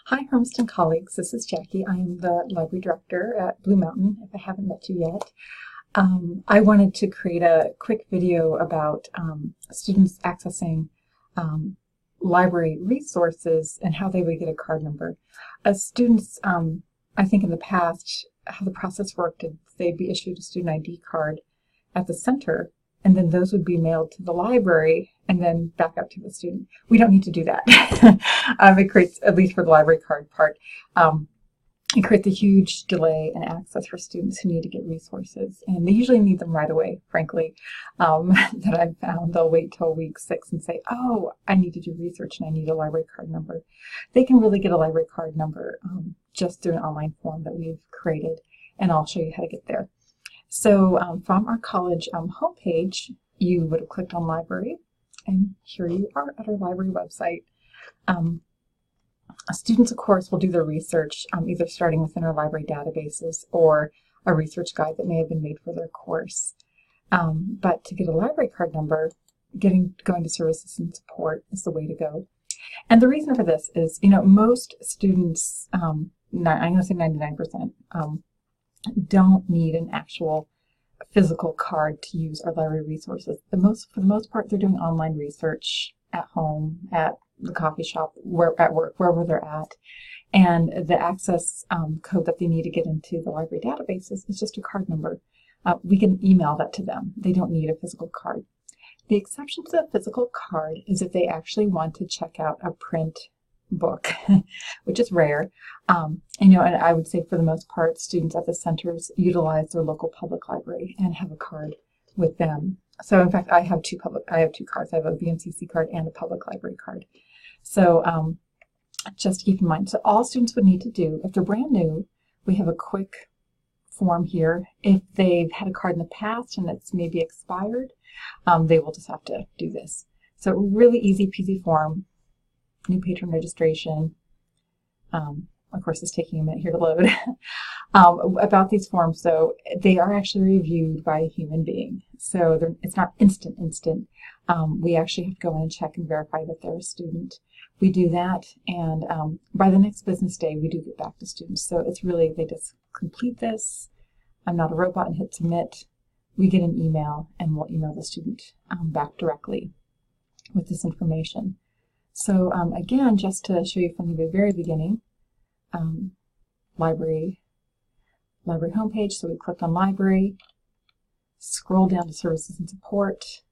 Hi, Hermiston colleagues. This is Jackie. I am the library director at Blue Mountain, if I haven't met you yet. I wanted to create a quick video about students accessing library resources and how they would get a card number. As students, I think in the past, how the process worked, they'd be issued a student ID card at the center, and then those would be mailed to the library and then back out to the student. We don't need to do that. It creates, at least for the library card part, it creates a huge delay in access for students who need to get resources. And they usually need them right away, frankly, that I've found. They'll wait till week 6 and say, oh, I need to do research and I need a library card number. They can really get a library card number just through an online form that we've created, and I'll show you how to get there. So from our college homepage, you would have clicked on library, and here you are at our library website. Students, of course, will do their research either starting within our library databases or a research guide that may have been made for their course. But to get a library card number, going to services and support is the way to go. And the reason for this is, most students, I'm going to say 99%, don't need an actual physical card to use our library resources. For the most part, they're doing online research at home, at the coffee shop, at work, wherever they're at. And the access code that they need to get into the library databases is just a card number. We can email that to them. They don't need a physical card. The exception to the physical card is if they actually want to check out a print book, which is rare. And I would say for the most part, students at the centers utilize their local public library and have a card with them. So in fact, I have two cards. I have a BMCC card and a public library card. So just keep in mind. So all students would need to do, if they're brand new, we have a quick form here. If they've had a card in the past and it's maybe expired, they will just have to do this. So really easy peasy form. New patron registration. Of course, it's taking a minute here to load. About these forms, though, they are actually reviewed by a human being. So it's not instant. We actually have to go in and check and verify that they're a student. We do that, and by the next business day, we do get back to students. So it's really, they just complete this. I'm not a robot, and hit submit. We get an email, and we'll email the student back directly with this information. So again, just to show you from the very beginning, library homepage. So we clicked on library, scroll down to services and support,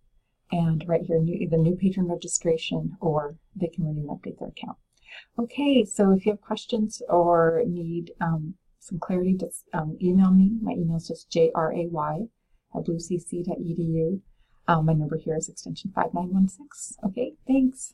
and right here, either new patron registration or they can renew and update their account. Okay, so if you have questions or need some clarity, just email me. My email is just jray@bluecc.edu. My number here is extension 5916. Okay, thanks.